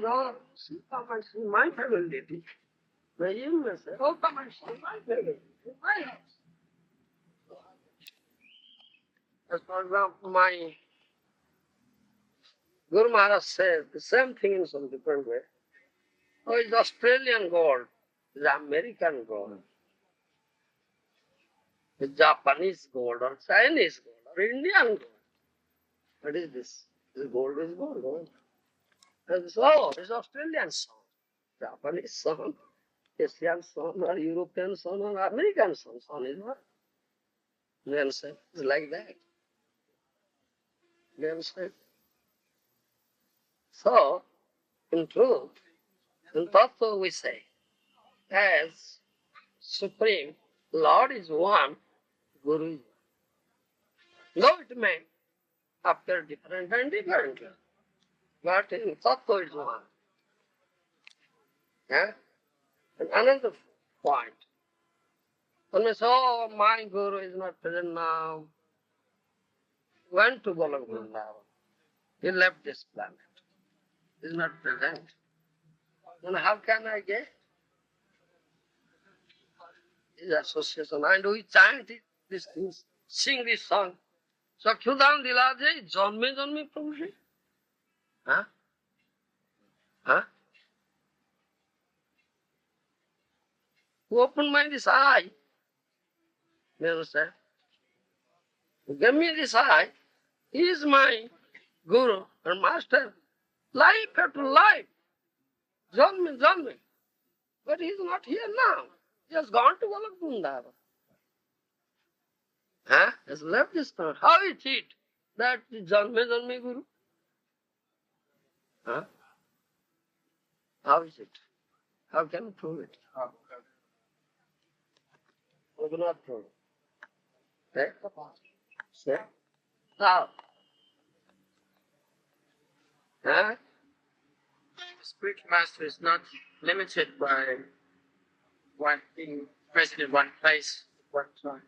oh, see, come and see my family. May you may say, oh, come and see my family, my house. As for example, my Guru Maharaj says the same thing in some different way. Oh, it's Australian gold, it's American gold, it's Japanese gold, or Chinese gold, or Indian gold. What is this? This gold is gold. And so, it's Australian song, Japanese song, Asian song, or European song, or American song. Song is what? You understand? It's like that. You understand? So, in truth, in Tattva we say, as Supreme, Lord is one, Guru is one. Though it may appear different and different, but in Tattva is one. Yeah? And another point. One may say, oh, my Guru is not present now. Went to Golok Vrindavan. He left this planet. He is not present. Then how can I get his association? And we chant these things, sing this song. Sakhyudan Dilaje, Janme Janme Prabhu. Huh? Huh? Who opened my this eye? You understand? Who gave me this eye? He is my Guru and Master. Life after life. Janme, Janme. But he is not here now. He has gone to Golok Vrindavan. Huh? He has left this planet. How is it that Janme, Janme Guru? Huh? How is it? How can we prove it? We cannot prove it. Okay? Say? How? Huh? The spiritual master is not limited by one being present in one place at one time.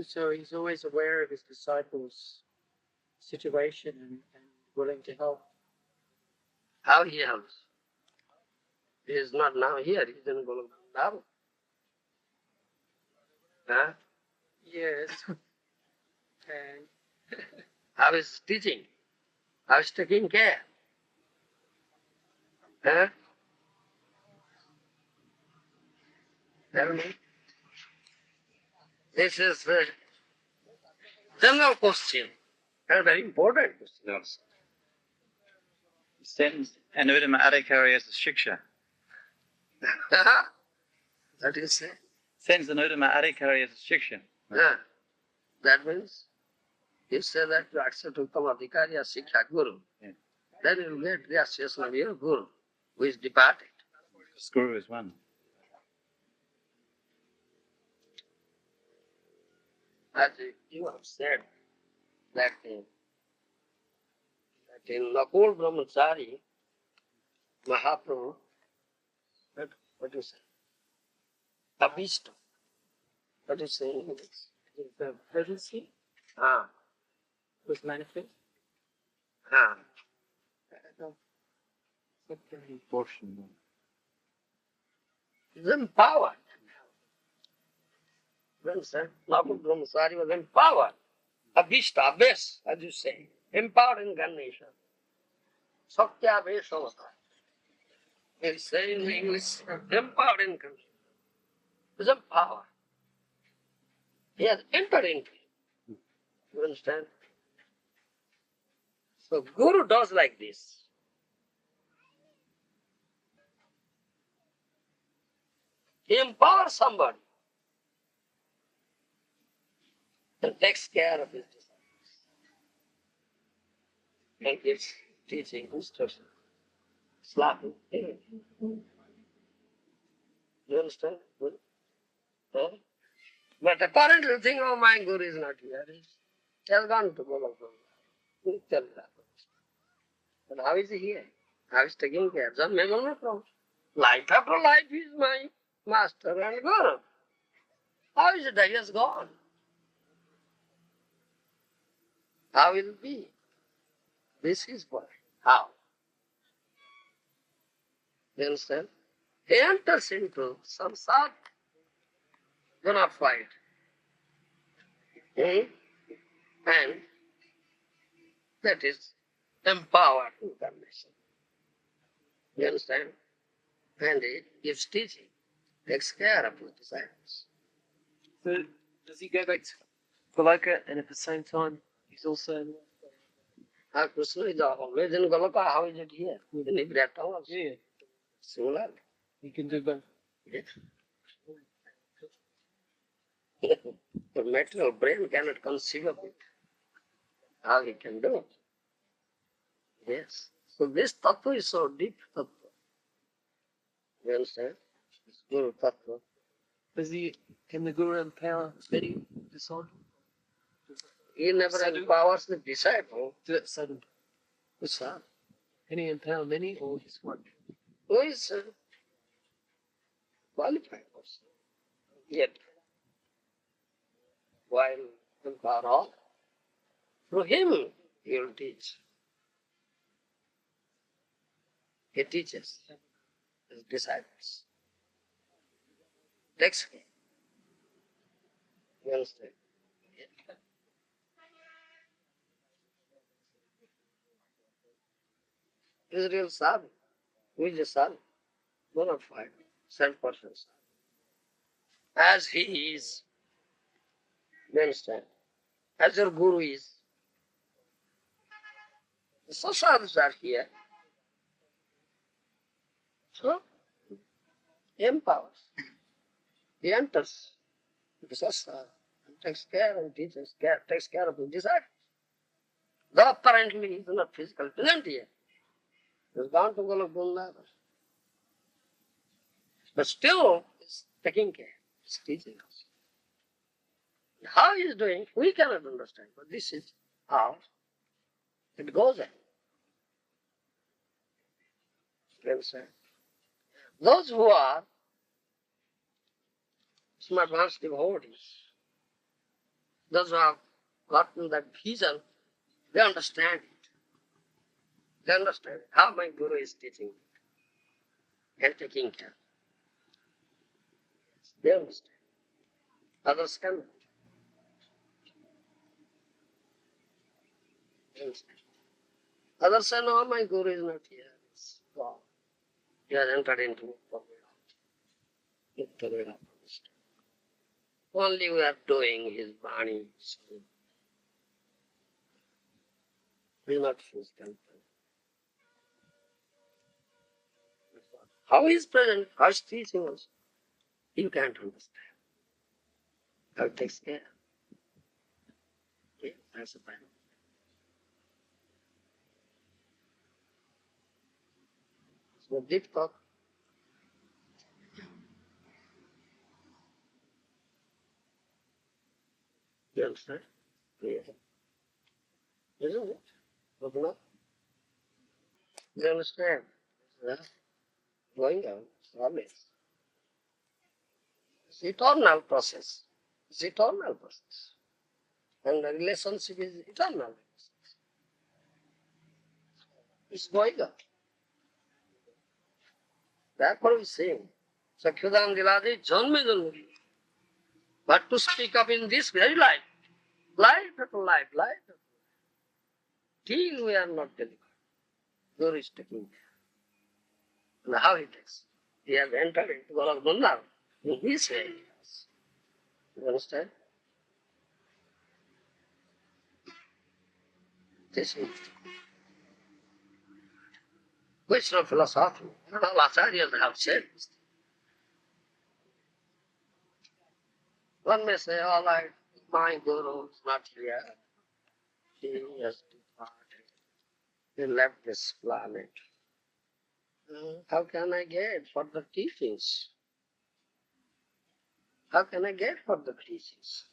So he's always aware of his disciples' situation and willing to help. How he helps? He is not now here, he is in Golok Vrindavan. Huh? Yes. And How is teaching? How is taking care? Huh? Tell me. This is a general question, and a very important question also. Sends Anudama Adhikari as a shiksha. That is it. Sends Anudama Adhikari as a shiksha. Yeah. That means you say that you accept Uttama Adhikari as Shiksha Guru. Yeah. Then you will get the association of your Guru, who is departed. Because Guru is one. As you have said that in Nakul Brahmachari, Mahaprabhu, what do you say? Abhishta. What do you say in English? the potency Ah, was manifest. ah. Portion. He's empowered. Well said. Nakul Brahmachari was empowered. Abhishta, base, as you say. Empowered incarnation. Sakya Veshamata. They say in English, empowered incarnation. He's empowered. He has entered into it. You understand? So Guru does like this. He empowers somebody and takes care of his disciples and gives teaching, instruction, slapping. You understand? Good? Huh? But apparently you think, oh, my Guru is not here. He has gone to Golok. Tell that. But how is he here? How is he taking care? Just make no problem. Life after life he is my master and Guru. How is it that he has gone? How will be? This is what. How? You understand? He enters into samsara, bona fide. And that is empowered incarnation. You understand? And it gives teaching, takes care of the disciples. So does he go back to Goloka and at the same time he's also How Krishna is always in Goloka, how is it here? In every atom also. yeah, Similarly. he can do both. Yes. The material brain cannot conceive of it. How he can do it? Yes. So this tattva is so deep tattva. You understand? This Guru tattva. Can the Guru empower many disciples? He never empowers the disciple. So It's hard. can he empower many or just one? Who is qualified person? Yet, while empower all, through him he will teach. He teaches his disciples. Takes care. You understand? Israel sadhu. Who is a sadhu? Bona fide, self-person sadhu. As he is, you understand? As your guru is. The sadhus are here. So, he empowers. He enters the sastra and takes care and teaches care, takes care of the disciples. Though apparently he is not physically present here. He has gone to Govinda. But still, he is taking care, he is teaching us. How he is doing, we cannot understand, but this is how it goes on. You understand? Those who are some advanced devotees, those who have gotten that vision, they understand it. They understand how my Guru is teaching and taking care. They understand. Others cannot. They understand. Others say, no, my Guru is not here. It's gone. He has entered into Uttara. Only we are doing his Vani. He is not physical. How he is present, how he is teaching us, you can't understand. How he takes care. Okay, that's the point. So deep thought. You understand? Yes. Isn't it? Open up. You understand? Yeah. Going on, always. It's eternal process. It's eternal process. And the relationship is eternal. It's going on. Therefore we sing, Sakhyudam Diladi Janme Janme. But to speak of in this very life, life after life, life after life, till we are not delivered. Guru is taking care. And how he takes? He has entered into Govinda in his way. You understand? This is question of philosophy. And all acharyas have said this. One may say, all right, my Guru is not here. He has departed. He left this planet. How can I get further teachings? How can I get further teachings?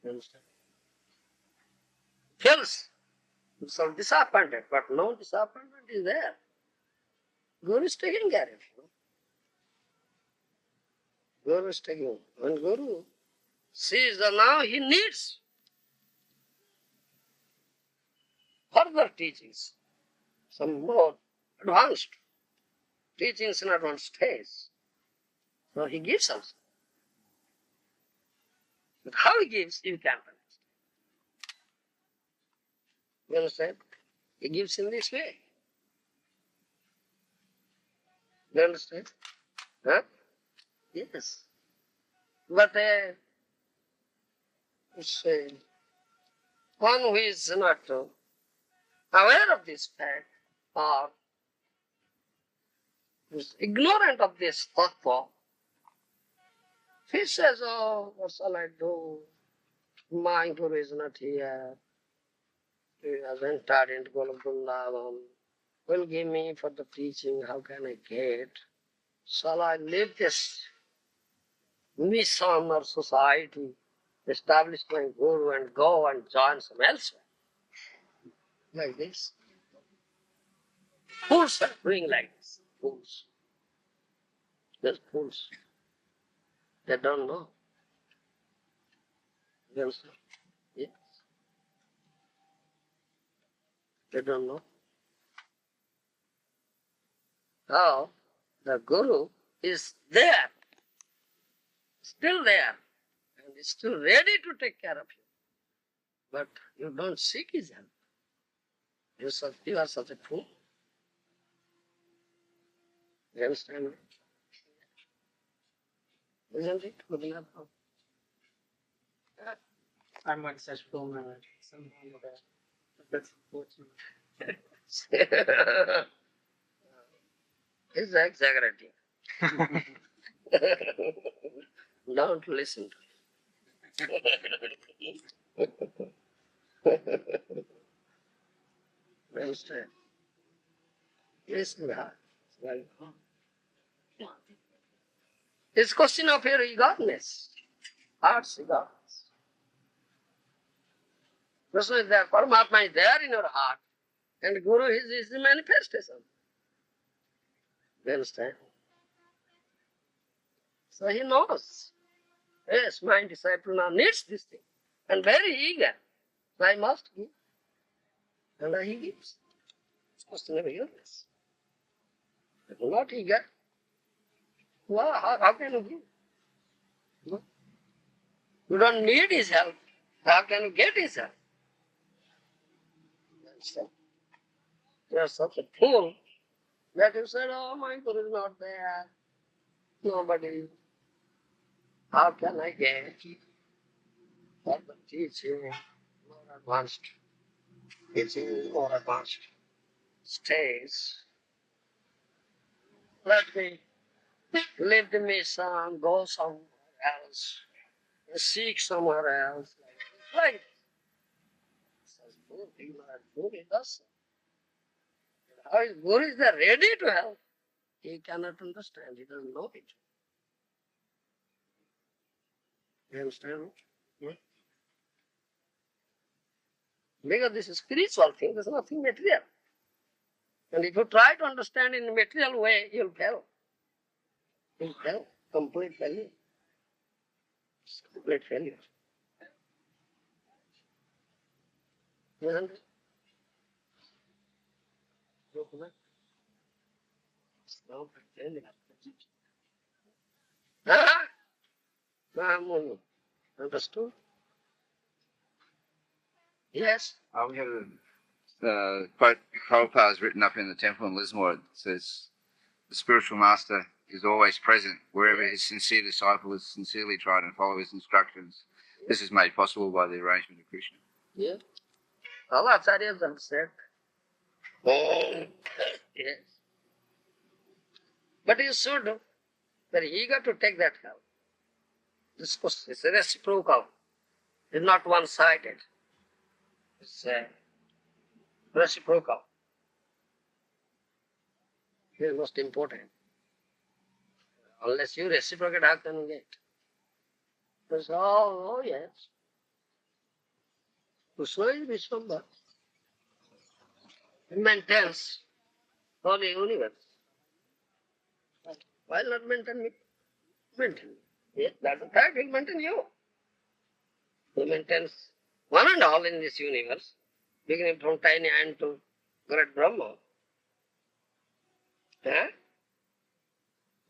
You understand? Feels so disappointed, but no disappointment is there. Guru is taking care of you. Guru is taking. When Guru sees that now he needs other teachings, some more advanced teachings in advanced stage. So he gives us. But how he gives, you can't understand. You understand? He gives in this way. You understand? Huh? Yes. But one who is not aware of this fact or is ignorant of this tattva, he says, oh, what shall I do? My guru is not here. He has entered into Vrindavan. Will give me for the teaching, how can I get? Shall I leave this mission or society, establish my guru and go and join some elsewhere? Like this. Fools are doing like this. Fools. Just fools. They don't know. You understand? Yes. They don't know. How the guru is there, still there, and is still ready to take care of you. But you don't seek his help. You are such a fool. You understand me? Isn't it? Govinda? I'm one such fool, Maharaja. Somehow or other. That's unfortunate. He's exaggerating. Don't listen to him. Understand? Yes, well, it's question of your eagerness, heart's eagerness. Krishna is there, Paramatma is there in your heart, and Guru is the manifestation. You understand? So he knows. Yes, my disciple now needs this thing, and very eager. So I must give. And he gives. It's question of eagerness. If you're not eager, well, how can you give? No. You don't need his help. How can you get his help? You understand? You are such a fool that you said, oh, my Guru is not there. Nobody. How can I get for the teaching more advanced teaching, more advanced stage? Let me leave the mission, go somewhere else, seek somewhere else. Like says, fool, ignorant fool, he does so. How is Guru is there ready to help? He cannot understand, he doesn't know it. You understand? Hmm? Because this is spiritual thing, there's nothing material. And if you try to understand in a material way, you'll fail. You'll fail. Complete failure. It's complete failure. Isn't it? It's complete failure. Ah! Mahamuni. Understood? Yes. We have a quote Prabhupada has written up in the temple in Lismore. It says, the spiritual master is always present wherever his sincere disciple is sincerely trying to follow his instructions. This is made possible by the arrangement of Krishna. Yeah. All acharyas have said. Oh. Yes. But you should very eager to take that help. This is reciprocal. It's not one-sided. It's reciprocal. It is most important. Unless you reciprocate, how can you get? Because, oh yes. Krishna is Vishwambar. He maintains whole universe. Why not maintain me? Maintain. Yes, that's the fact, he'll maintain you. He maintains one and all in this universe. beginning from tiny ant to great Brahma. Huh?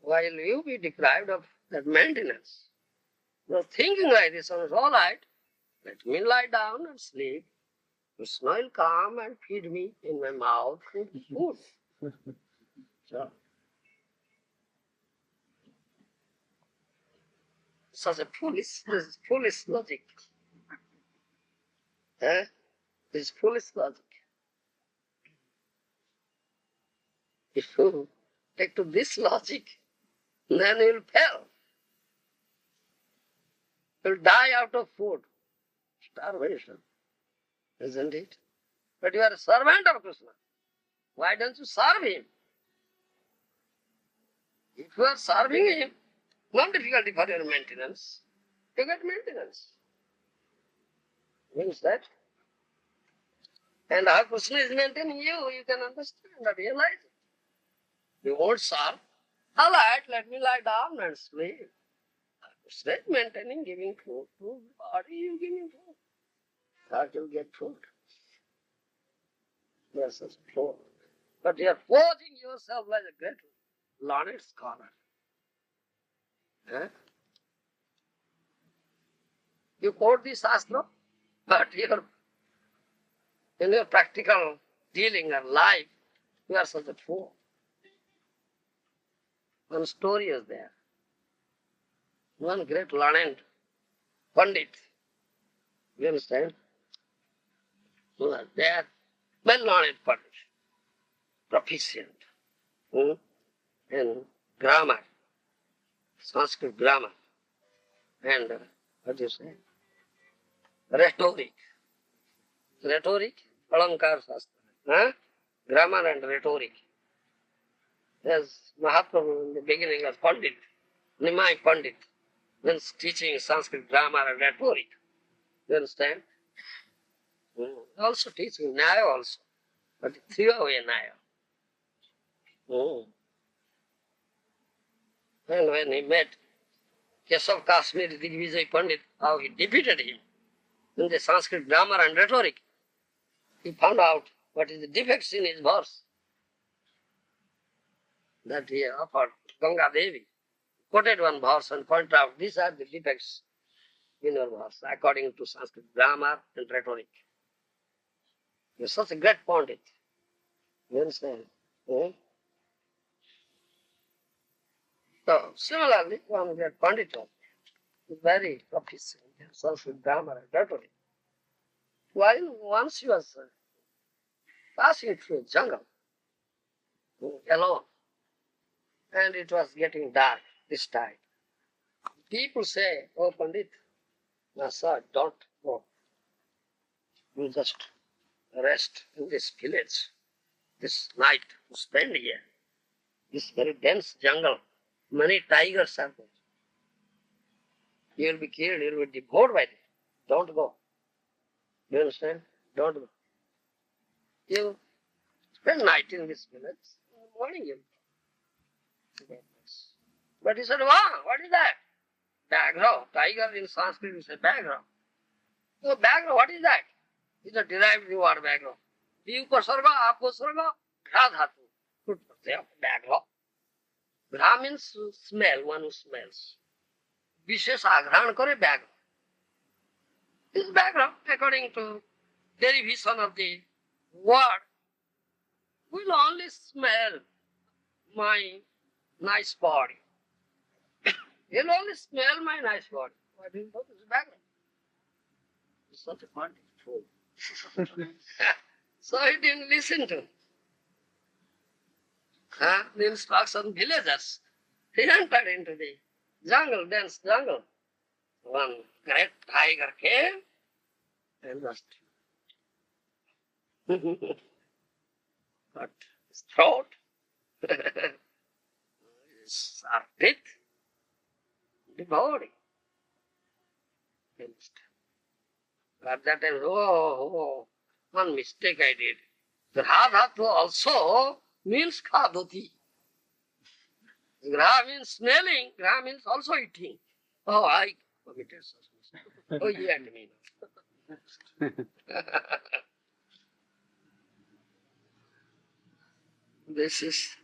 While you be deprived of that maintenance. You're thinking like this, it's all right. Let me lie down and sleep. The snow will come and feed me in my mouth with food. So, such a foolish logic. Eh? This foolish logic. If you take to this logic, then you'll fail. You'll die out of food. Starvation. Isn't it? But you are a servant of Krishna. Why don't you serve him? If you are serving him, no difficulty for your maintenance. You get maintenance. Means that. And how Krishna is maintaining you, you can understand and realize it. You won't serve. All right, let me lie down and sleep. Krishna is maintaining, giving food to the body, you giving food. Thought you get food. Yes, that's food. But you are posing yourself like a great learned scholar. Eh? You quote the Shastra, but in your practical dealing and life, you are such a fool. One story is there. One great learned Pandit, you understand? Who was there, well-learned Pandit, proficient in grammar, Sanskrit grammar, and what do you say? Rhetoric. Rhetoric, Alankar Shastra. Huh? Grammar and rhetoric. There's Mahaprabhu in the beginning was Pandit, Nimai Pandit, then teaching Sanskrit grammar and rhetoric. You understand? Also teaching Nyaya also, but he threw away Nyaya. And when he met Keshav Kashmiri Digvijay Pandit, how he defeated him in the Sanskrit grammar and rhetoric, he found out what is the defects in his verse. That he offered Ganga Devi, quoted one verse and pointed out these are the defects in your verse according to Sanskrit grammar and rhetoric. You're such a great Pandit. You understand? So, similarly, one great Pandit was very proficient in Sanskrit grammar and rhetoric. While once he was passing through a jungle alone, and it was getting dark this time. People say, "Oh Pandit, no sir, don't go. You just rest in this village, this night, spend here. This very dense jungle, many tigers are there. You will be killed, you will be devoured by them. Don't go. You understand? Don't go. You spend night in this village, in the morning you will go." But he said, "Wow, what is that?" Baghra. Tiger in Sanskrit is a baghra. So baghra, what is that? It's a derived word baghra. You upasarga, apasarga, ghra dhatu. Baghra. Ghra means smell, one who smells. Vishesh aghran kore baghra. This baghra, according to derivation of the word, will only smell my nice body. He'll only smell my nice body. Why do you know this background? It's such a wonderful fool. So he didn't listen to the instruction villagers. He entered into the jungle, dense jungle. One great tiger came and just cut his throat, his teeth, the body. At that time, one mistake I did. Gra dhatu also means khadoti. Gra means smelling, gra means also eating. Oh, I committed such mistake. Oh, he and me. This is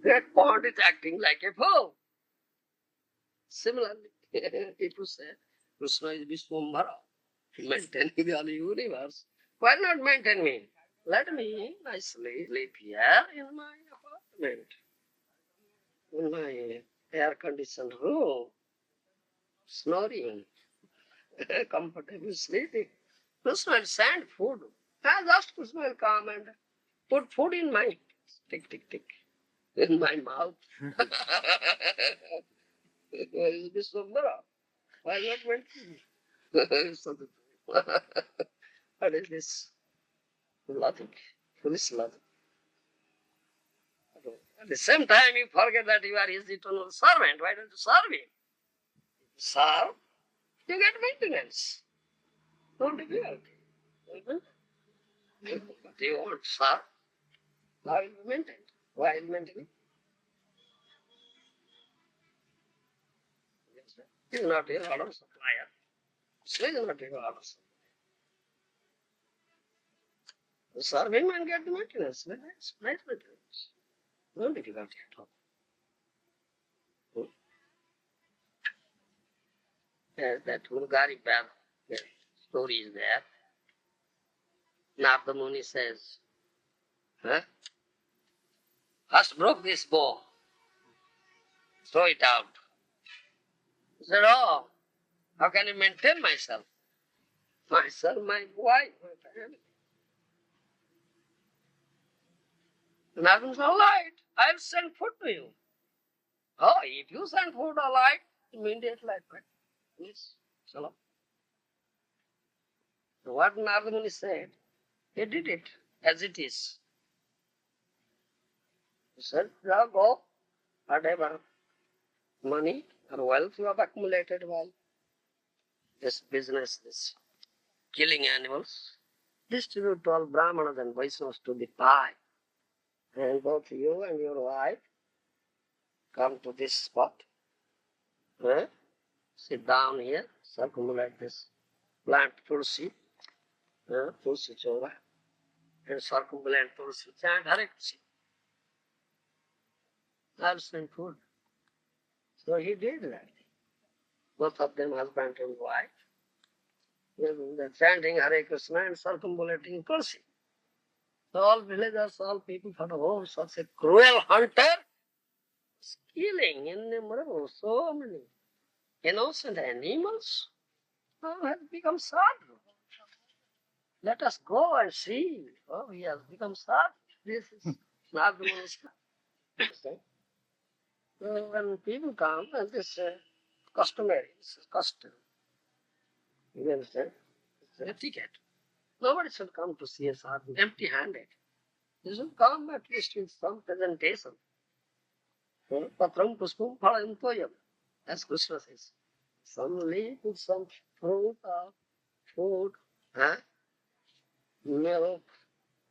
that pond is acting like a fool. Similarly, people say Krishna is Vishwambhara, maintaining the whole universe. Why not maintain me? Let me nicely live here in my apartment, in my air-conditioned room, snoring, comfortable sleeping. Krishna will send food. I just Krishna will come and put food in my tick, tick, tick, in my mouth. Is Vishwambhara? Why not maintain? What is this? Logic. Foolish logic. At the same time, you forget that you are his eternal servant. Why don't you serve him? Serve, you get maintenance. No difficulty. But you won't serve, how will be maintained? Why will maintain it? He is not your order supplier. So he is not your order supplier. Serve him and get the maintenance. Very nice, nice maintenance. No difficulty at all. That Mulgari Bab story is there. Narada Muni says, huh? First broke this bow, throw it out. He said, oh, how can I maintain myself? Myself, my wife, my family. Narada said, all right, I'll send food to you. Oh, if you send food, all right, immediately I quit. Yes, shalom. So what Narada Muni said, he did it as it is. He said, now go, whatever money or wealth you have accumulated while this business, this killing animals, distribute to all Brahmanas and Vaishnavas to the pie. And both you and your wife come to this spot, sit down here, circumambulate this plant Tulsi, Tulsi Chova, and circumambulate Tulsi, chant Hare Krishna. I'll send food. So he did that. Both of them, husband and wife, they're chanting Hare Krishna and circumambulating Tulsi. So all villagers, all people thought, oh, such a cruel hunter is killing innumerable, so many innocent animals. Oh, has become sadhu. Let us go and see. Oh, he has become sadhu. This is not the understand? So when people come, and this customary, this is custom. You understand? It's etiquette. Nobody should come to see a sadhu empty-handed. You should come at least with some presentation. Patram puspam phalayam toyam, as Krishna says. Some leaf with some fruit or food, milk,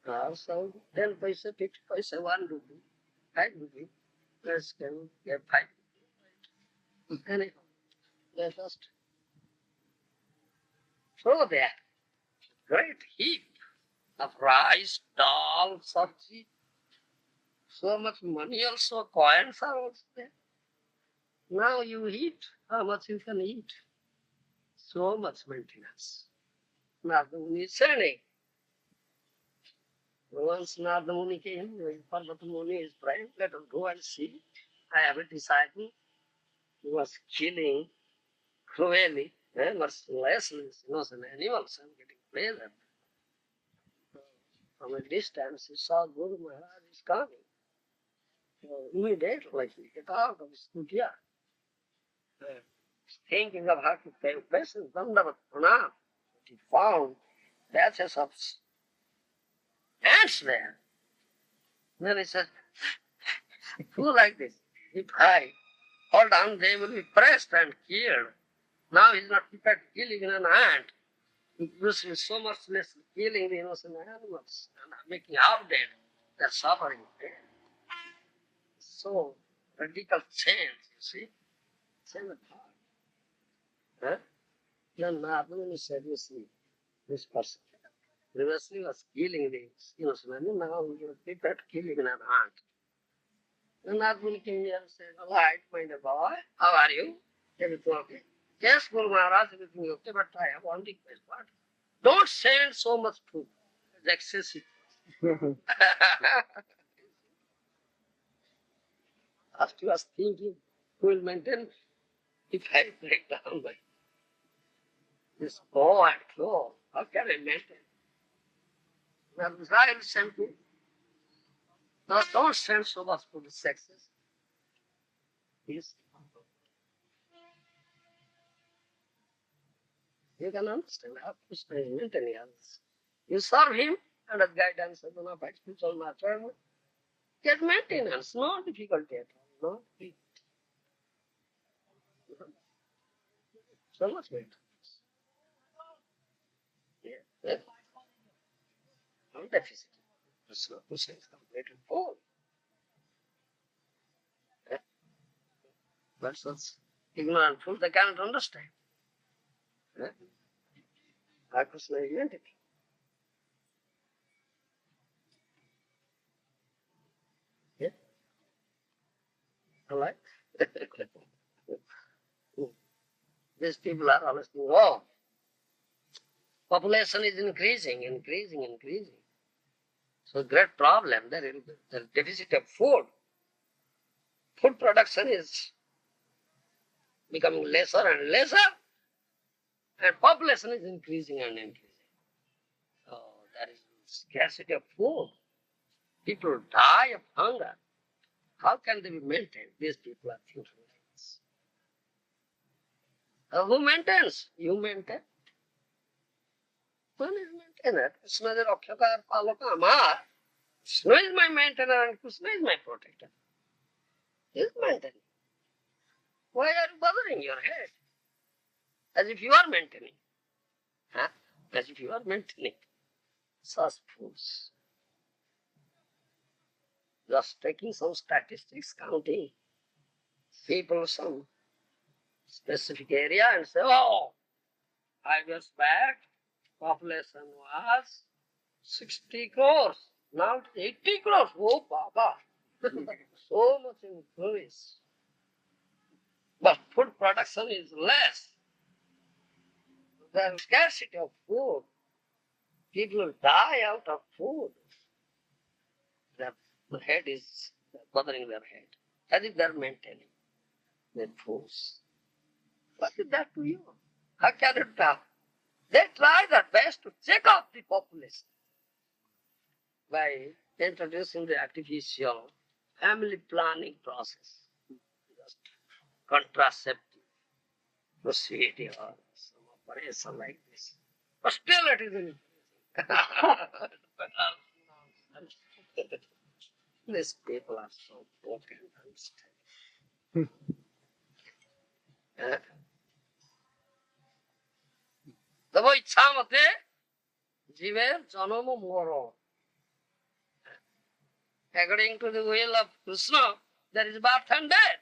or some 10 paise, 50 paise, 1 rupee, 5 rupee. Let's get 5. Anyhow, they just throw there great heap of rice, dal, sabji. So much money also, coins are also there. Now you eat, how much you can eat? So much maintenance. Narada Muni is saying. Once Narada Muni came, Parvata Muni is praying, let us go and see. I have a disciple who was killing cruelly, mercilessly, innocent animals and getting pleasure. From a distance, he saw Guru Maharaj is coming. So immediately he get out of his kutia, thinking of how to pay obeisance, Dandavat Pranam. He found patches of ants there. Then he said, who like this? If I hold on, they will be pressed and killed. Now he's not prepared to kill even an ant. This is so much less killing the innocent animals and making our dead. They're suffering. So radical change, you see? Change of heart. Then Narada said, you see, this person previously was killing the innocent animal, now he was prepared to kill even an ant. Nathmuni came here and said, all right, my dear boy, how are you? Everything okay? Yes, Guru Maharaj, everything okay, but I have one request. What? Don't send so much food. It's excessive. First he was thinking, who will maintain if I break down by this go and flow? How can I maintain? Now, I will send food. No, don't send so much food, it's excessive. Yes. You can understand how Krishna is maintaining others. You serve him under the guidance of the spiritual master. Get maintenance, no difficulty at all. No difficulty. So much maintenance. Yeah. Yeah. No deficit. Krishna is completely full. Yeah. But such ignorant fools, they cannot understand. Yeah. How Krishna is identity. Yeah. All right? These people are always thinking, oh, population is increasing. So great problem. There is the deficit of food. Food production is becoming lesser and lesser, and population is increasing and increasing. So there is scarcity of food. People die of hunger. How can they be maintained? These people are thinking like this. Who maintains? You maintain. One is maintainer. Krishna is Rakshaka, Palaka, Amar. Krishna is my maintainer and Krishna is my protector. He is maintaining. Why are you bothering your head? As if you are maintaining. Huh? As if you are maintaining such foods. Just taking some statistics, counting people some specific area and say, oh, 5 years back, population was 60 crores. Now it is 80 crores. Oh, Baba. So much increase. But food production is less. There is scarcity of food. People die out of food. Their head is bothering their head. As if they are maintaining their foods. What is that to you? How can it be? They try their best to check out the population by introducing the artificial family planning process, just contraceptive procedure or some operation like this. But still it is increasing. These people are so broken and understand. তব ইচ্ছা মতে জীবের জন্ম মরণ. According to the will of Krishna, there is birth and death.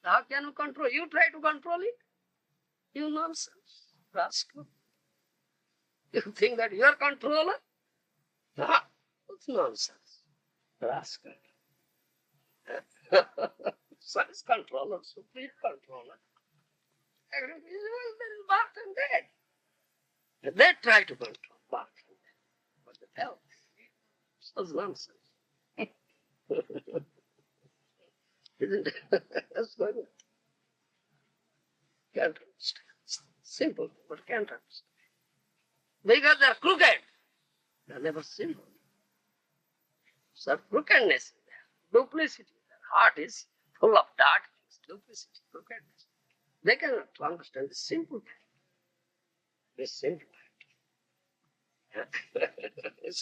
How can you control? You try to control it. You nonsense, rascal. You think that you are controller? Ah, it's nonsense, rascal. Such controller, supreme controller. According to his will, there is birth and death. They try to control birth and death, but they fail. Such nonsense. Isn't it? That's good. Can't understand. It's simple, but can't understand. Because they're crooked. They're never simple. So crookedness is there. Duplicity. Their heart is full of dark things. Duplicity, crookedness. They cannot understand the simple thing. The simple thing. It's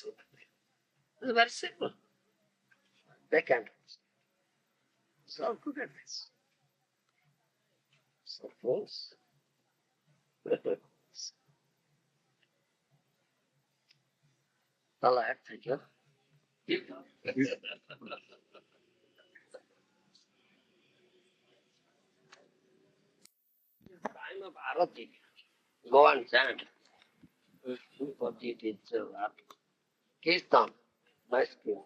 very simple. They can't understand. It's all crookedness. So false. All right, thank you. Time of Arati. Go and chant. Kirtan. Nice tune.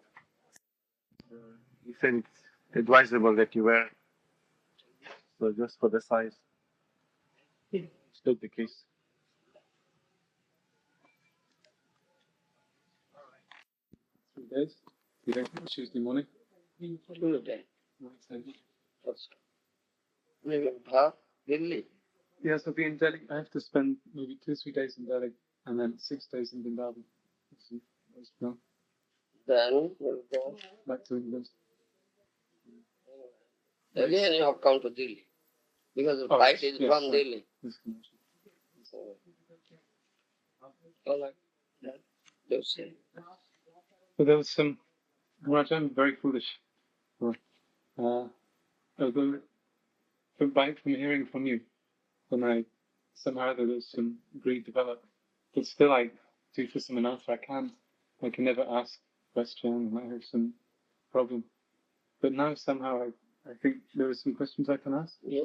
You said advisable that you wear. So just for the size. Still the case. days. Tuesday morning. Tuesday. Wednesday. Also. Maybe Bharat, Delhi. Yeah, so be in Delhi. I have to spend maybe 2-3 days in Delhi and then 6 days in Vrindavan. Then we'll go. Back to England. Again, you have come to Delhi. Because the Oh, flight yes, is yes, from right. Delhi. Yes, So, all like that. You see. but there was some. Raj, I'm very foolish. Although from hearing from you, when I somehow there was some greed developed, but still I do for someone else I can't. I can never ask a question and I have some problem. But now somehow I think there are some questions I can ask. Yeah.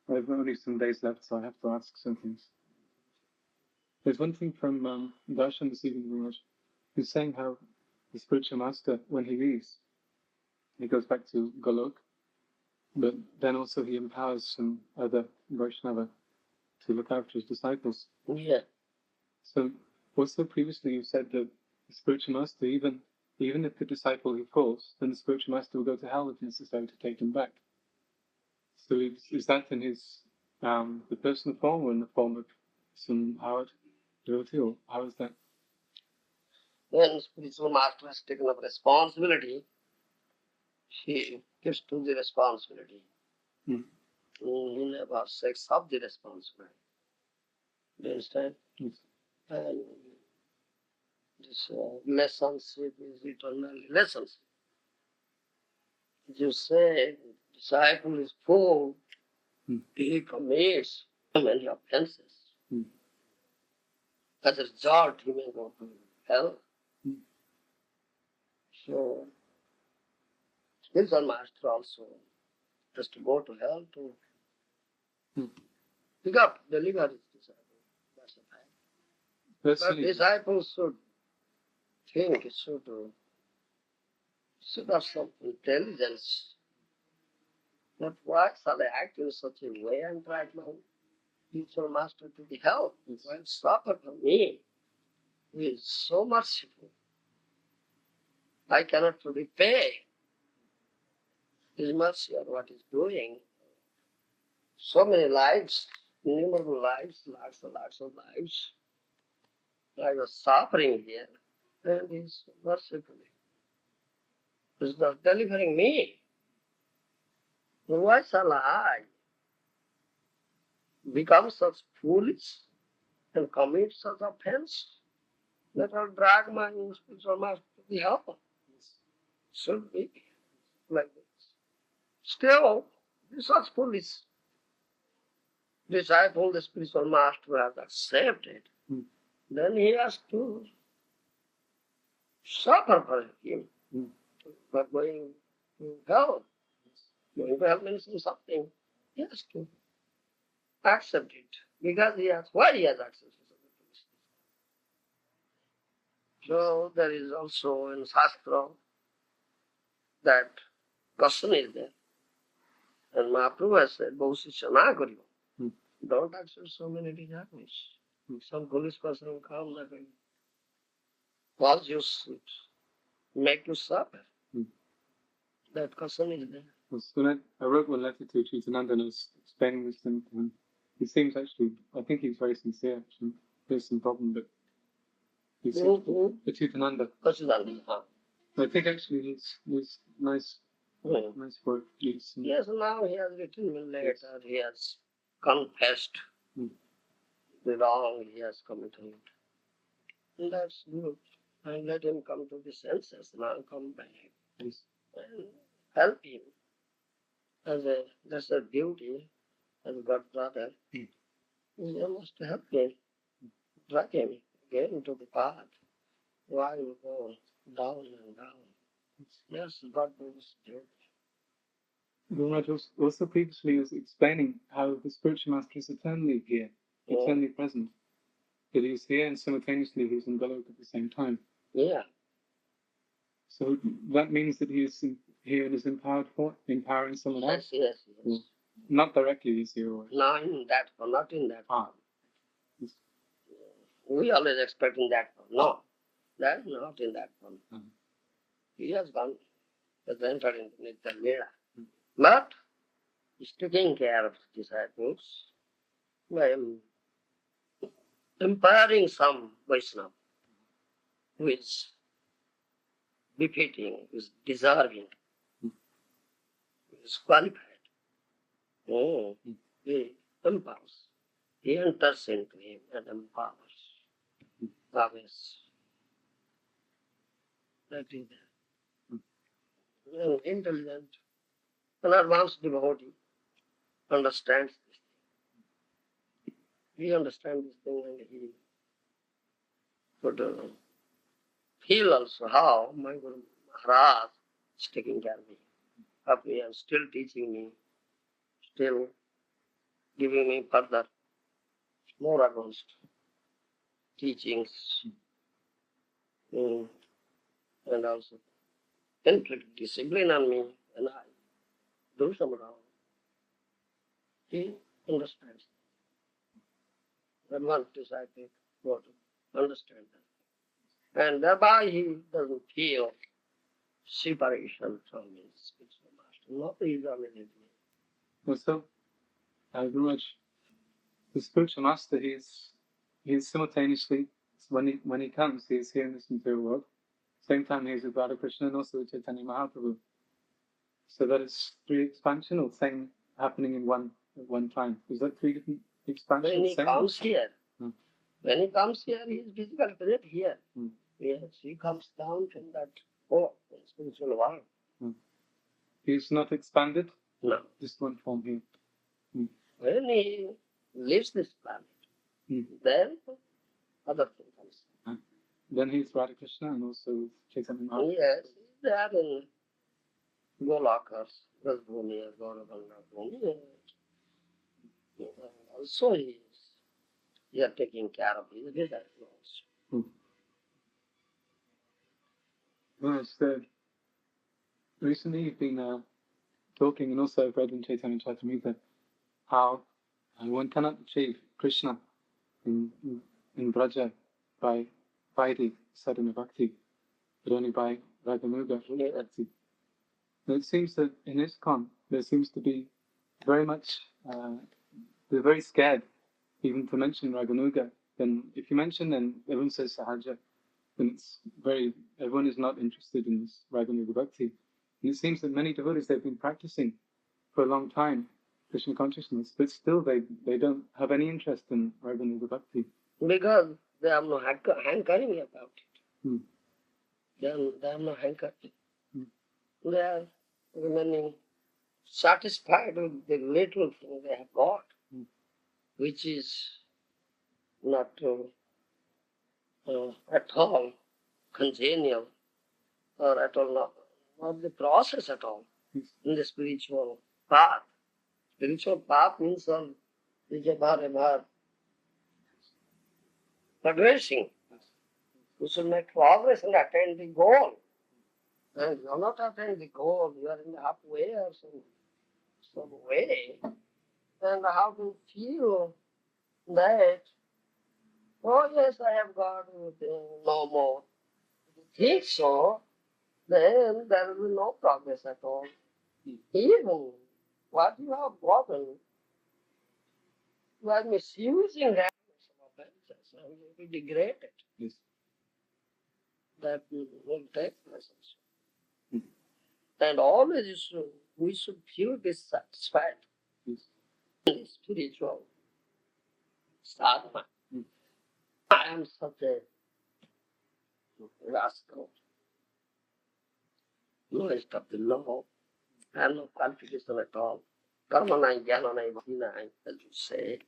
I have only some days left, so I have to ask some things. There's one thing from Darshan this evening, Raj, who's saying how the spiritual master, when he leaves, he goes back to Golok, but then also he empowers some other Vaishnava to look after his disciples. Yeah. So also previously you said that the spiritual master, even if the disciple he falls, then the spiritual master will go to hell if necessary to take him back. So is that in his the personal form or in the form of some Howard devotee, or how is that? When spiritual master has taken up responsibility, he gives to the responsibility. Hmm. He never shakes up the responsibility. Do you understand? Yes. And this relationship is eternal relationship. You say disciple is full, he commits many offenses. As a result, he may go to hell. So, spiritual master also has to go to hell to pick up, deliver his disciple. That's the fact. But Personally, disciples should think, should have some intelligence. But why shall I act in such a way and drag my spiritual master to the hell? Well, suffer for me. He is so merciful. I cannot repay his mercy or what he's doing. So many lives, innumerable lives, lots of lives. I was suffering here, and he's merciful. He's not delivering me. Why shall I become such foolish and commit such offense that I'll drag my spiritual master to the hell? Should be like this. Still, this such foolish disciple the spiritual master has accepted. Then he has to suffer for him for going to hell. Going to hell means something. He has to accept it because why he has accepted it. So there is also in Shastra that caution is there. And Mahaprabhu has said, Bhausisya na kariyo. Don't accept so many disciples. Some foolish person will come that will cause you to make you suffer. That caution is there. when I wrote one letter to Chitananda and I was explaining this thing to him. He seems actually, I think he's very sincere. Actually. There's some problem, but he seems Chitananda. I think actually he's nice work. Yes, now he has written me later. He has confessed the wrong he has committed. And that's good. And let him come to the senses now, come back. Yes. And help him. That's a duty as God brother. You must help him, drag him, get into the path. Why you go down and down? Yes, God knows duty. Govinda also previously was explaining how the spiritual master is eternally here, eternally present. That he's here and simultaneously he's in Golok at the same time. Yeah. So that means that he is empowered for empowering someone else. Yes. Not directly, you see. Or... Not in that form, not in that form. Yes. We always expect in that form. No, that's not in that form. He has entered into Nitya Leela. But he's taking care of the disciples by empowering some Vaishnava who is befitting, who is deserving, who is qualified. He empowers. He enters into him and empowers. Always. That is there. An intelligent, an advanced devotee understands this thing. He understands this thing and he could feel also how my Guru Maharaj is taking care of me, and still teaching me, still giving me further, more advanced teachings, and also inflict discipline on me, and I do some wrong. He understands. And one disciple got to understand that. And thereby he doesn't feel separation from his spiritual master. Not easily. Also, very much the spiritual master, he's simultaneously, when he comes, he's here in this material world. Same time he's with Radha Krishna and also with Chaitanya Mahaprabhu. So that is three expansional thing happening in at one time. Is that three different expansions? When he comes here, when he comes here, he is physically present here. Yes, he comes down from that spiritual world. He's not expanded? No. Just one form here. When he leaves this planet, then other thing comes. Then he's Radha Krishna and also Chaitanya Mahaprabhu. Yes, he's there in Golakas, Rasbhumi, Goravanda Bhumi. Also he is here taking care of his disciples. Well, it's recently you've been talking, and also I've read in Chaitanya Charitamrita, how one cannot achieve Krishna in Braja by the sadhana bhakti, but only by Raganuga bhakti. And it seems that in ISKCON there seems to be very much, they're very scared even to mention Raganuga. Then if you mention, then everyone says Sahaja. Then everyone is not interested in this Raganuga bhakti. And it seems that many devotees, they've been practicing for a long time Krishna consciousness, but still they don't have any interest in Raganuga bhakti. Because they have no hankering about it. They have no hankering. They are remaining satisfied with the little thing they have got, which is not at all congenial or at all not the process at all in the spiritual path. Spiritual path means progressing. You should make progress and attain the goal. And you are not attaining the goal, you are in the halfway or some way. And how to feel that, oh yes, I have got no more. If you think so, then there will be no progress at all. Even what you have gotten, you are misusing that and you will degrade it. Yes. That will take place. And always we should feel dissatisfied in the spiritual sadhana. I am such a rascal. Lowest of the low. I have no qualification at all. Karma nai, jnana nai, bhakti nai, as you say.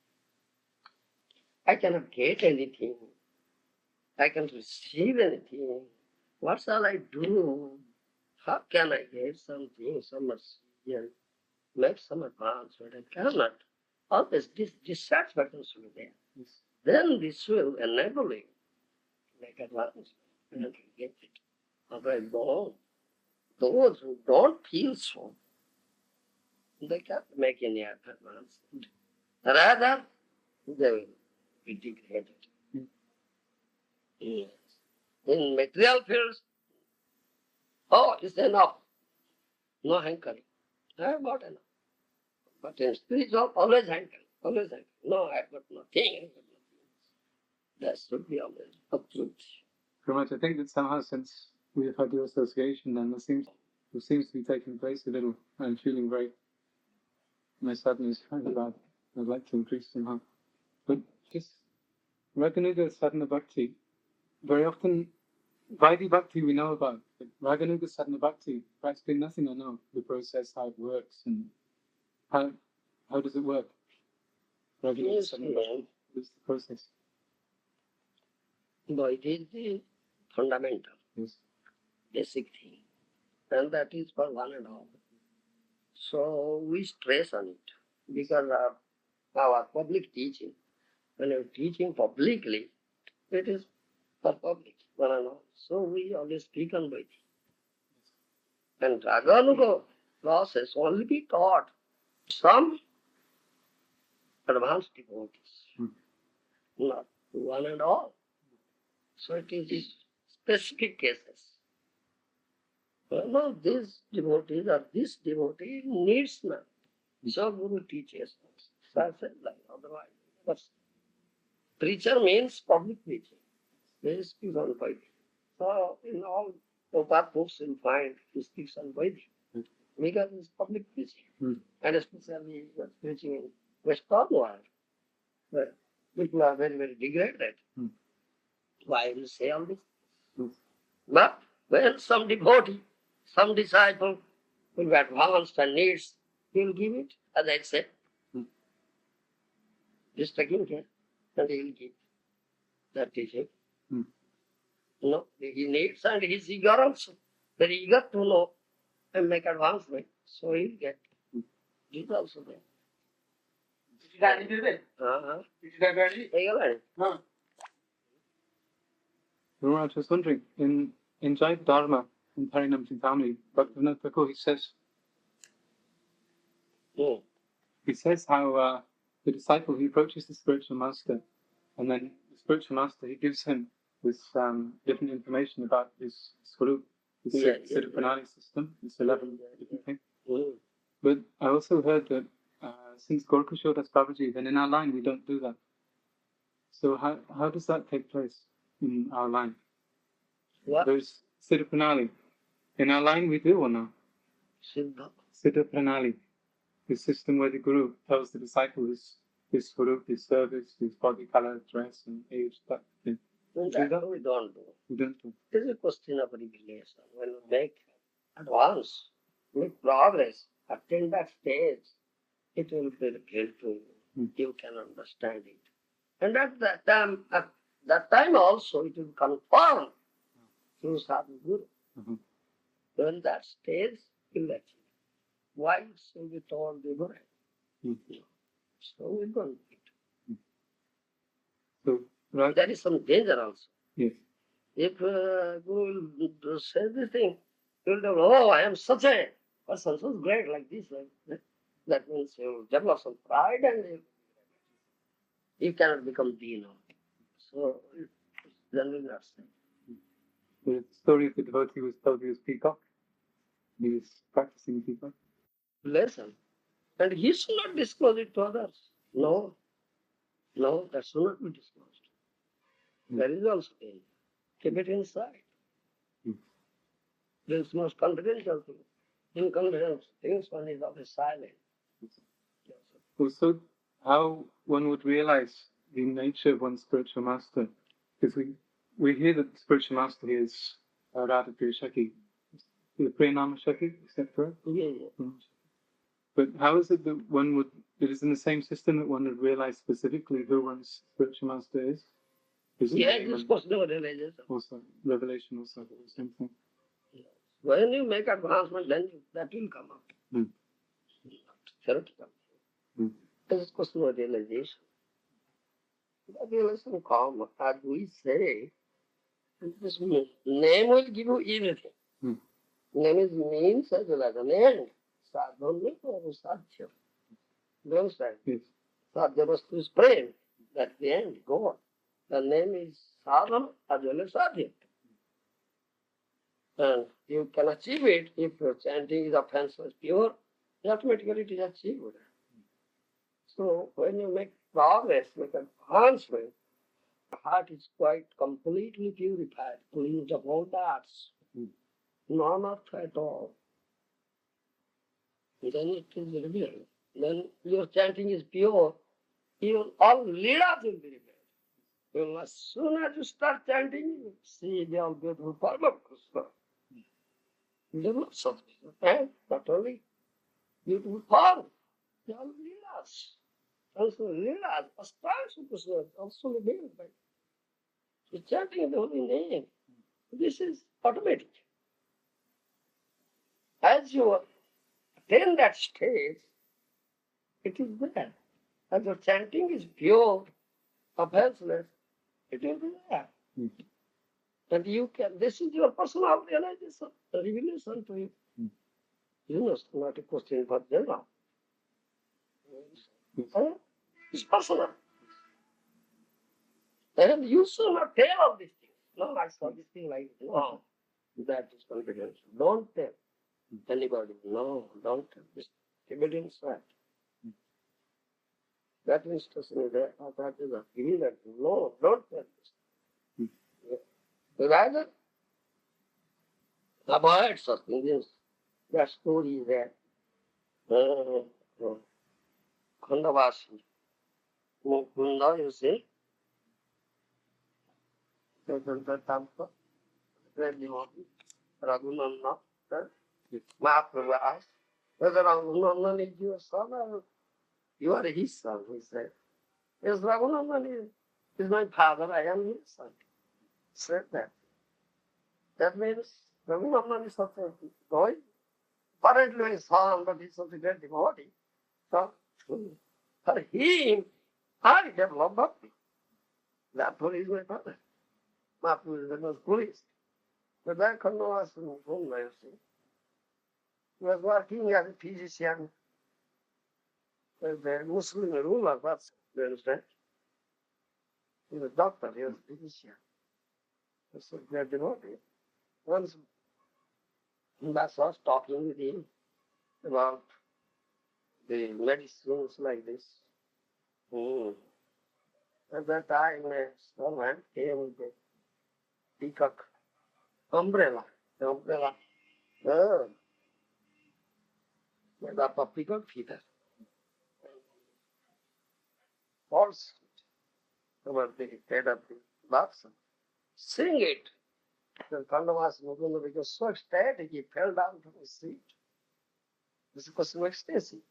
I cannot get anything. I can't receive anything. What shall I do? How can I get something, some material, make some advancement? I cannot. Always this dissatisfaction should be there. Yes. Then this will enable you to make advancement and to get it. Otherwise, no. Those who don't feel so, they can't make any advancement. Rather, they will be degraded. Yes. In material fields, oh, it's enough. No hankering. I have got enough. But in spiritual, always hankering. Always hankering. No, I have got nothing. I have got nothing. That should be always absolute. Very much. I think that somehow since we've had your association, then there seems to be taking place a little. I'm feeling very, my sadness is kind of bad. I'd like to increase somehow. But just Raganuga Sadhana Bhakti, very often Vaidhi Bhakti we know about, but Raganuga Sadhana Bhakti, practically nothing I know. The process, how it works, and how does it work? Raganuga Yes, Sadhana Bhakti, what's the process? no, it is the fundamental, Yes. basic thing. And that is for one and all. So we stress on it because of our public teaching. When you're teaching publicly, it is for public, one and all. So we always speak on Vaidhi. And Raganuga process only be taught some advanced devotees, not to one and all. So it is in specific cases. No, this devotee or this devotee needs none. So Guru teaches us. So I said like otherwise. But preacher means public preaching. They speak on Vaidhi. So in all Prabhupada books you'll find he speaks on Vaidhi. Because it's public preaching. And especially he was preaching in Western world, where people are very, very degraded. Why will you say all this? But when some devotee, some disciple will be advanced and needs, he will give it, as I said. Just taking care, and he will give that teaching. No, he needs and he is eager also. Very eager to know and make advancement. So he will get. This is also there. Egalaani. I was just wondering, in Jaiva Dharma, in Harinam Chintamani, Bhaktivinoda Thakur, he says how the disciple, he approaches the spiritual master, and then the spiritual master, he gives him this different information about his swarup, his Siddha Pranali system, this 11 different things. But I also heard that since Gorkashore Das Babaji, then in our line we don't do that. So how does that take place in our line? What? There's Siddha Pranali. In our line we do or no? Siddha. Siddha Pranali, the system where the Guru tells the disciple his swarup, his service, his body color, dress, and age, that thing. That we don't do. We don't do. It is a question of revelation. When you make advance, make progress, attain that stage, it will be revealed to you. You can understand it. And at that time also it will confirm through Sadhu Guru. When that stage will achieve. Why should we told the Guru? So we don't do it. So, right? There is some danger also. Yes. If Guru will say this thing, he will tell, oh, I am such a person, so great like this. Like that. That means you will develop some pride and you cannot become Dino. So, then we will not say. The story of the devotee was told he was peacock. He was practicing peacock. Lesson. And he should not disclose it to others. No. No, that should not be disclosed. There is also danger. Keep it inside. This is most confidential thing. In confidential things, one is always silent. Also, how one would realize the nature of one's spiritual master, because we hear that the spiritual master is Radha Priya Shaki, the Priyanama Shaki, is that correct? Yeah. But how is it that one would, it is in the same system that one would realize specifically who one's spiritual master is? Is it Yeah, this possible realization. also revelation, also the same thing? When you make advancement, then that will come up. Not theoretical. This is question of realization. That realization come, as we say, This name will give you everything. Name is means as well as an end. Sadhana or sadhya. You understand? Yes. Sadhyavastu is prem. That's the end, God. The name is sadhana as well as sadhya. And you can achieve it if your chanting is offenseless, pure, automatically it is achieved. So when you make progress, make advancement, the heart is quite completely purified, cleansed of all doubts, none of at all. Then it is revealed. Then your chanting is pure, even all leelas will be revealed. Well, as soon as you start chanting, you see the all beautiful form of Krishna. There are lots of things. And not only beautiful form, they are leelas. Also leelas, aspires of Krishna, also revealed by the chanting the holy name. This is automatic. As you attain that stage, it is there. As your chanting is pure, offenseless, it will be there. And you can, this is your personal realization, revelation to you. You know, it's not a question for general. It's personal. And you should not tell all these things. No, I saw this thing like this. No, that is confidential. Don't tell anybody. No, don't tell. This evidence that. That instruction is there. That is a given that. No, don't tell this. Rather, avoid such things. That story is there. Khandavasi. Mukunda, you see. Tampa, Raghunanda, Mahaprabhu asked, whether Raghunandan is your son or you are his son, he said. Yes, Raghunandan is my father, I am his son. He said that. That means Raghunandan is such a boy, apparently his son, but he's such a great devotee. So, for him, I develop bhakti. Therefore, he is my father. Mahaprabhu is the most pleased. But that was in Govinda, you see. He was working as a physician with the Muslim ruler, but you understand? He was a doctor, he was a physician. So they are devoted. Once Bas was talking with him about the medicines like this. At that time, a servant came with a peacock umbrella. The umbrella made up of peacock feather. False over the head of the box. Sing it. The Kandavas Mukunda became so ecstatic, he fell down from his seat. This was an ecstasy.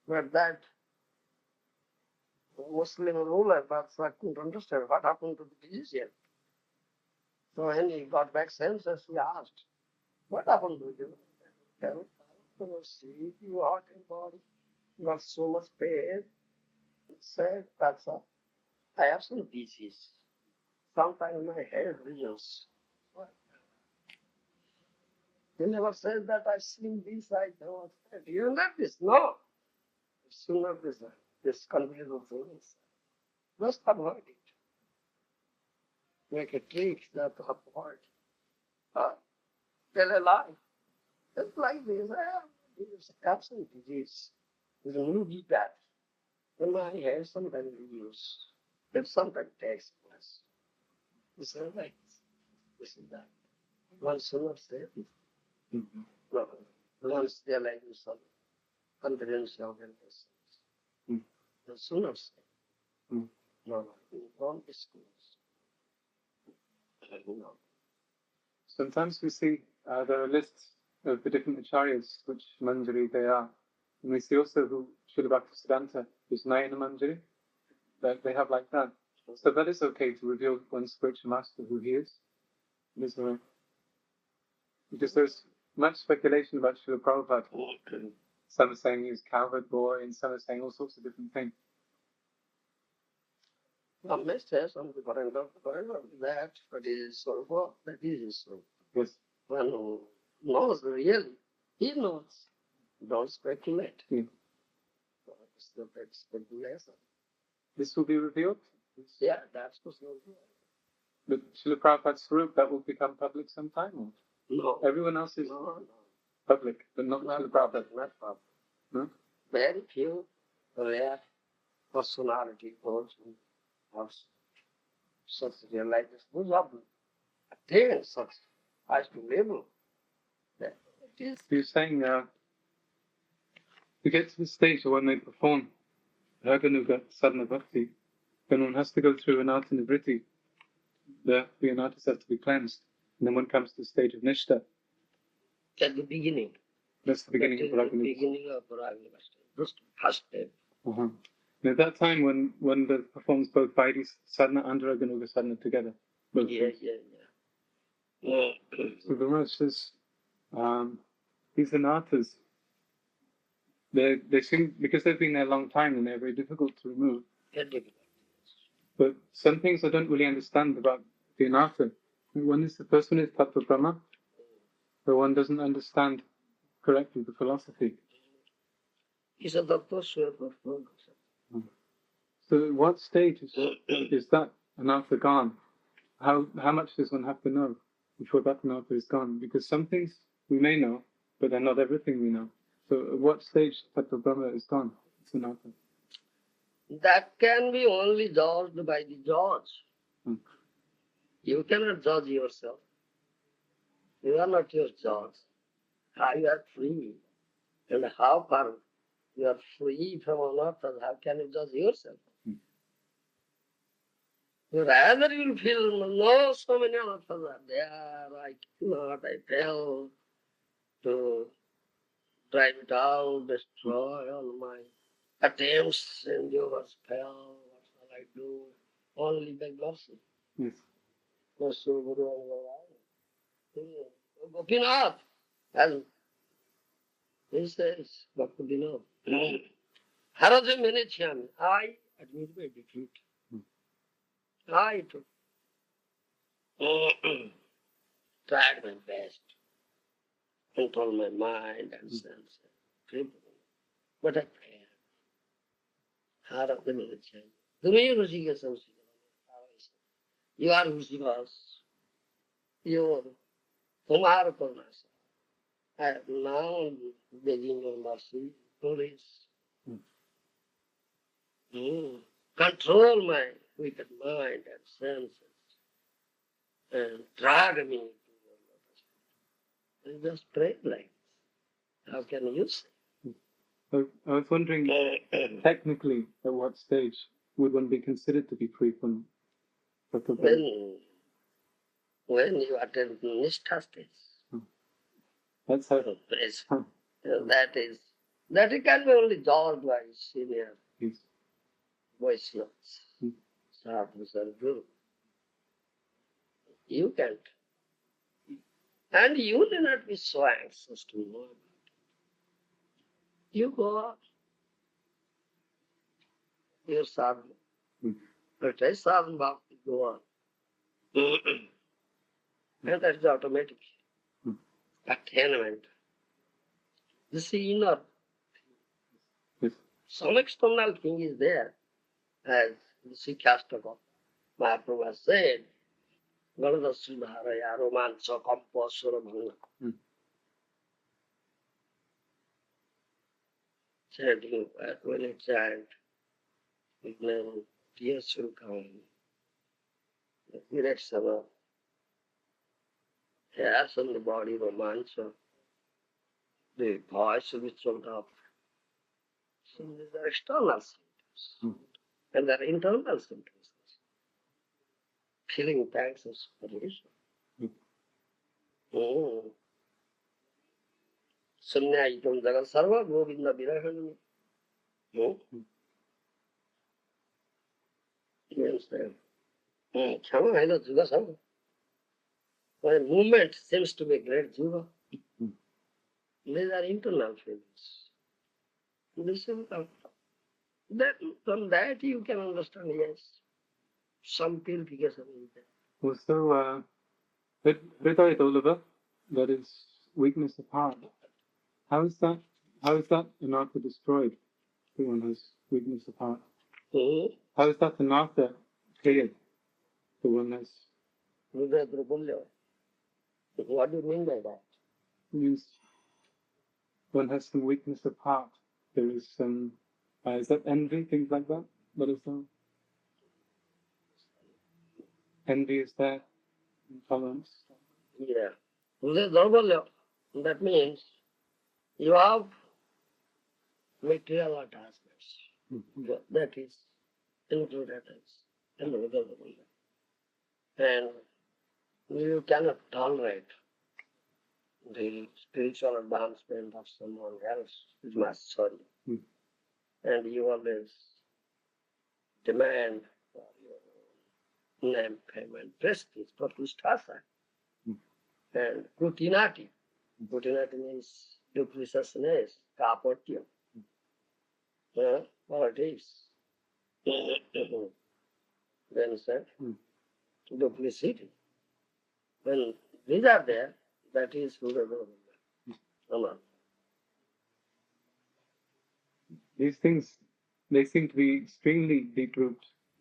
But that Muslim ruler, Batsa, couldn't understand what happened to the physician. So when he got back senses, he asked, what happened to you? Tell see, you hot in body, you got so much pain. He said, Batsa, I have some disease. Sometimes my head reels. He never said that I seen this, I don't. You know this? No. Sooner this confusion things. Just avoid it. Make a trick that to avoid. Tell a lie. Just like this. This absent disease. There's a new bad. In my hair sometimes reduce. It sometimes takes place. This is like this is that. One sooner said it. No. Once they like this confidential relations. The sooner say. No, don't disclose. No. Sometimes we see there are lists of the different acharyas, which manjari they are. And we see also who Srila Bhaktisiddhanta is Nayana Manjari, that they have like that. So that is okay to reveal one's spiritual master who he is. It is right. Because there's much speculation about Srila Prabhupada. Some are saying he's cowherd boy, and some are saying all sorts of different things. Some may say some different of that, but it is so that is so. Yes. One who knows really, he knows. Don't speculate. Yeah. It's the speculation. This will be revealed. Yeah, that's for sure. But Srila Prabhupada's Swarup, that will become public sometime? Or No. everyone else is No, public, but not not Srila public, Prabhupada. not public. No? Very few rare personality those who have such realization. Those are attained such as to level. That it is You're saying to get to the stage when they perform Raganuga Sadhana Bhakti, then one has to go through an Artha-nivritti. The anatas has to be cleansed. And then one comes to the stage of Nishta. at the beginning. That's the beginning That of is the Raganuga. beginning of Raganuga. Just first step. Uh-huh. And at that time, when one performs both Vaidhi Sadhana and Raganuga Sadhana together. Both Yeah, things. yeah. So the Maharaj says, these anatas, they seem, because they've been there a long time and they're very difficult to remove. Very difficult. But some things I don't really understand about the anatta. One is the first one is Tattva Brahma, but one doesn't understand correctly the philosophy. It's a doctor sure. So at what stage is that anatta gone? How much does one have to know before that anatta is gone? Because some things we may know, but they're not everything we know. So at what stage Tattva Brahma is gone? It's anatta. That can be only judged by the judge. Hmm. You cannot judge yourself. You are not your judge. How you are free and how far you are free from another, how can you judge yourself? Hmm. Rather you will feel, no, so many others are there, I cannot, I fail to drive it out, destroy all my attempts, endeavors fail, what shall I do? Only by mercy. Yes. Mercy of Guru and Gopinath, as he says, Bhakti Haraja Menachyami, I admit my defeat. I took tried my best, control my mind and sense, but I failed. Haraja Menachyami. Dumi Rushika Samsika. You are Rushikas. You are Kumar Purnasa. I am now begging your mercy, please. Control my wicked mind and senses and drag me to your lotus feet. And just pray like this. How can you say? I was wondering, technically, at what stage would one be considered to be free from Tattva Brahma? When you attend Nishtha stage, That's how. praise. Huh. That it can be only judged by senior Yes. Vaishnavas, sadhus and guru. You can't. And you need not be so anxious to know about it. You go on. Your sadhana. But I sadhana bhakti, go on. And that is automatic. Attainment. This is inner. Yes. Some external thing is there. As the Sikhastaka Mahaprabhu has said, Garuda Sridharaya Romancha Kampa Surabhanga. Chanting when you chant, then tears will come. The erection of hairs on the body, romancha. The voice will be choked up. So these are external symptoms. And there are internal symptoms. Feeling thanks and separation. Sannyaitam jagat sarva Govinda virahani. Means Kshama haina juga sama. My movement seems to be great juga. These are internal feelings. This is that, from that you can understand, yes. some purification is there. Also, Hridaya Dolava, that is weakness of heart. How is that anartha destroyed? The one has weakness of heart. How is that anartha cleared? The one has Hridaya Durbalya. What do you mean by that? means one has some weakness of heart. There is some is that envy, things like that? What is that? Envy is there, intolerance. Yeah. Hridaya Durbalya, that means you have material attachments. That is included in Hridaya Durbalya. And you cannot tolerate the spiritual advancement of someone else is my sorry. And you always demand for your name, fame, and prestige, pratishtasa. And krutinati. Krutinati means dupliciousness, kapatya, politics. Then said, duplicity. When these are there, that is Hridaya. These things, they seem to be extremely deep-rooted.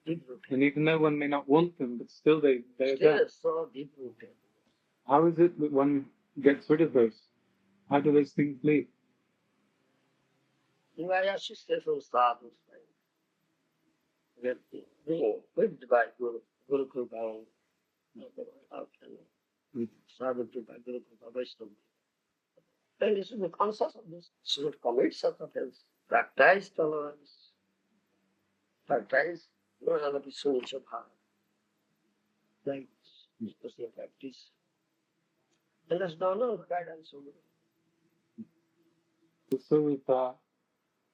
And even though one may not want them, but still they're there. So deep-rooted. How is it that one gets rid of those? How do those things leave? I assisted from sadhus. Being whipped by Guru Kripa. Sadhu Kripa, Guru Kripa, Vaishnava. And you should be conscious of this. You should commit such offense. Practice tolerance. Practice no other pursuits of heart. Like this practice. And that's done on guidance of Guru. So with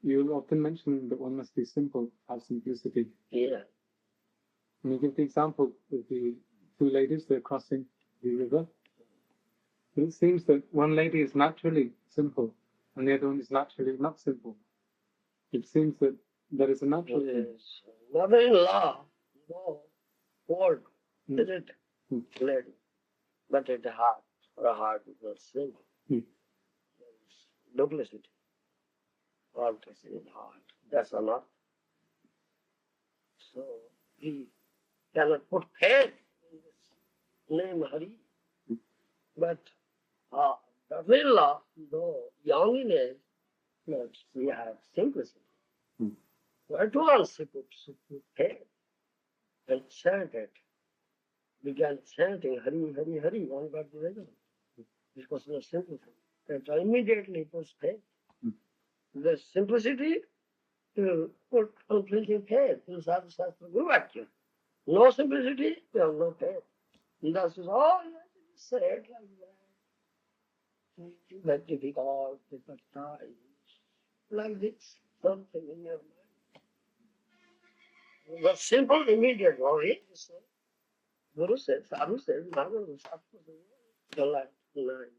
you often mention that one must be simple, have simplicity. Yeah. And you give the example of the two ladies, they're crossing the river. But it seems that one lady is naturally simple and the other one is naturally not simple. It seems that that is a natural thing. Yes. Mother-in-law, no, cold, is it? Lady. But at the heart, her heart is not simple. Duplicity. All is in heart. That's enough. So we cannot put faith in this name Hari. But daughter-in-law, though young in age, but we have simplicity. At once she put faith and chanted. Began chanting Hari, Hari, Hari, one got the result. Because of the simplicity. And immediately it was faith. The simplicity to put unflinching faith in Sadhu Shastra Guru Vakya. No simplicity, you have no faith. And that's just, oh, you have to say it like that. Very difficult, difficult times. Like this, something in your mind. The simple, immediate, oh, you say. Guru says, Sadhu says, Maharaja, Shastra says, the life, the line.